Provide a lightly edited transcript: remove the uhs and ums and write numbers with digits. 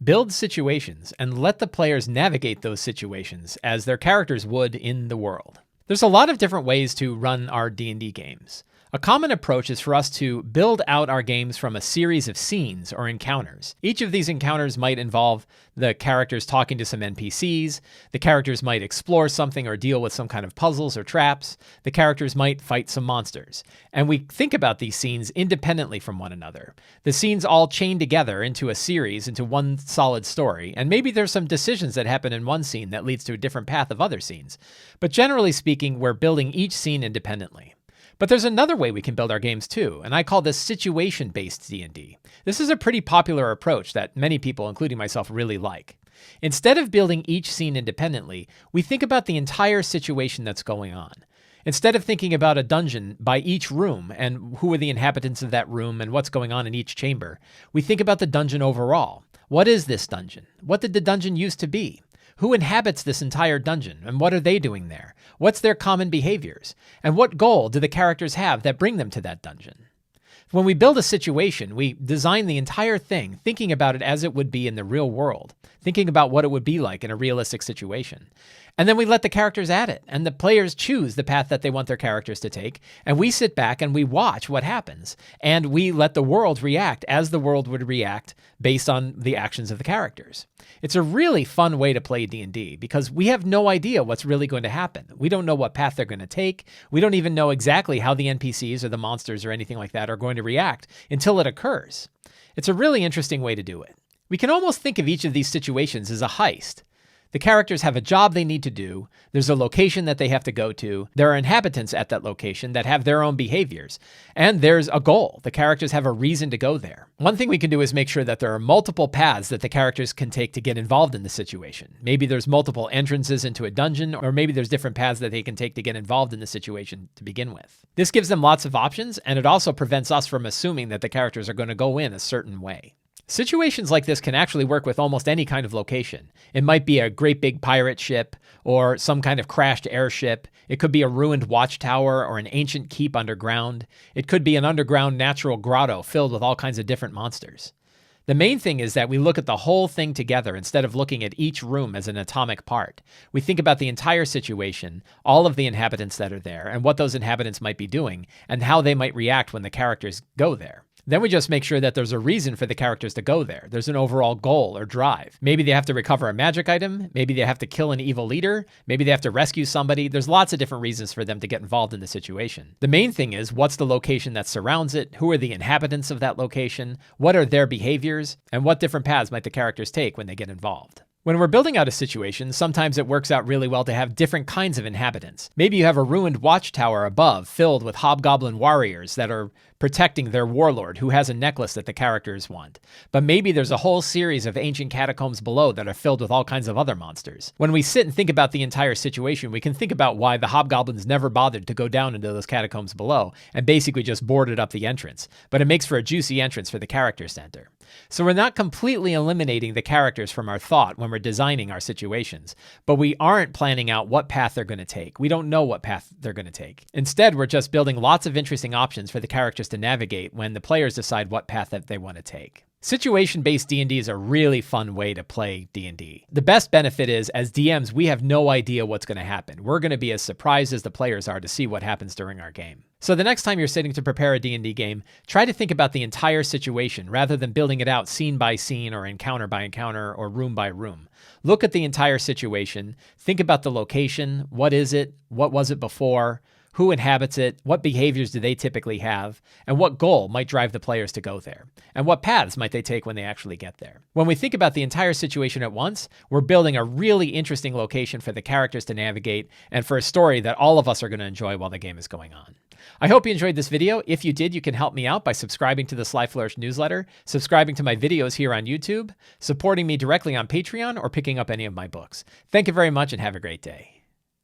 build situations and let the players navigate those situations as their characters would in the world. There's a lot of different ways to run our D&D games. A common approach is for us to build out our games from a series of scenes or encounters. Each of these encounters might involve the characters talking to some NPCs, the characters might explore something or deal with some kind of puzzles or traps, the characters might fight some monsters. And we think about these scenes independently from one another. The scenes all chain together into a series, into one solid story, and maybe there's some decisions that happen in one scene that leads to a different path of other scenes. But generally speaking, we're building each scene independently. But there's another way we can build our games too, and I call this situation-based D&D. This is a pretty popular approach that many people, including myself, really like. Instead of building each scene independently, we think about the entire situation that's going on. Instead of thinking about a dungeon by each room and who are the inhabitants of that room and what's going on in each chamber, we think about the dungeon overall. What is this dungeon? What did the dungeon used to be? Who inhabits this entire dungeon, and what are they doing there? What's their common behaviors? And what goal do the characters have that bring them to that dungeon? When we build a situation, we design the entire thing thinking about it as it would be in the real world, thinking about what it would be like in a realistic situation. And then we let the characters at it, and the players choose the path that they want their characters to take, and we sit back and we watch what happens, and we let the world react as the world would react based on the actions of the characters. It's a really fun way to play D&D because we have no idea what's really going to happen. We don't know what path they're going to take. We don't even know exactly how the NPCs or the monsters or anything like that are going to react until it occurs. It's a really interesting way to do it. We can almost think of each of these situations as a heist. The characters have a job they need to do. There's a location that they have to go to. There are inhabitants at that location that have their own behaviors. And there's a goal. The characters have a reason to go there. One thing we can do is make sure that there are multiple paths that the characters can take to get involved in the situation. Maybe there's multiple entrances into a dungeon, or maybe there's different paths that they can take to get involved in the situation to begin with. This gives them lots of options, and it also prevents us from assuming that the characters are going to go in a certain way. Situations like this can actually work with almost any kind of location. It might be a great big pirate ship or some kind of crashed airship. It could be a ruined watchtower or an ancient keep underground. It could be an underground natural grotto filled with all kinds of different monsters. The main thing is that we look at the whole thing together instead of looking at each room as an atomic part. We think about the entire situation, all of the inhabitants that are there, and what those inhabitants might be doing, and how they might react when the characters go there. Then we just make sure that there's a reason for the characters to go there. There's an overall goal or drive. Maybe they have to recover a magic item. Maybe they have to kill an evil leader. Maybe they have to rescue somebody. There's lots of different reasons for them to get involved in the situation. The main thing is, what's the location that surrounds it? Who are the inhabitants of that location? What are their behaviors? And what different paths might the characters take when they get involved? When we're building out a situation, sometimes it works out really well to have different kinds of inhabitants. Maybe you have a ruined watchtower above filled with hobgoblin warriors that are protecting their warlord who has a necklace that the characters want. But maybe there's a whole series of ancient catacombs below that are filled with all kinds of other monsters. When we sit and think about the entire situation, we can think about why the hobgoblins never bothered to go down into those catacombs below and basically just boarded up the entrance. But it makes for a juicy entrance for the character center. So we're not completely eliminating the characters from our thought when we're designing our situations, but we aren't planning out what path they're going to take. We don't know what path they're going to take. Instead, we're just building lots of interesting options for the characters to navigate when the players decide what path that they want to take. Situation-based D&D is a really fun way to play D&D. The best benefit is, as DMs, we have no idea what's going to happen. We're going to be as surprised as the players are to see what happens during our game. So the next time you're sitting to prepare a D&D game, try to think about the entire situation rather than building it out scene by scene or encounter by encounter or room by room. Look at the entire situation. Think about the location. What is it? What was it before? Who inhabits it? What behaviors do they typically have? And what goal might drive the players to go there? And what paths might they take when they actually get there? When we think about the entire situation at once, we're building a really interesting location for the characters to navigate and for a story that all of us are going to enjoy while the game is going on. I hope you enjoyed this video. If you did, you can help me out by subscribing to the Sly Flourish newsletter, subscribing to my videos here on YouTube, supporting me directly on Patreon, or picking up any of my books. Thank you very much and have a great day.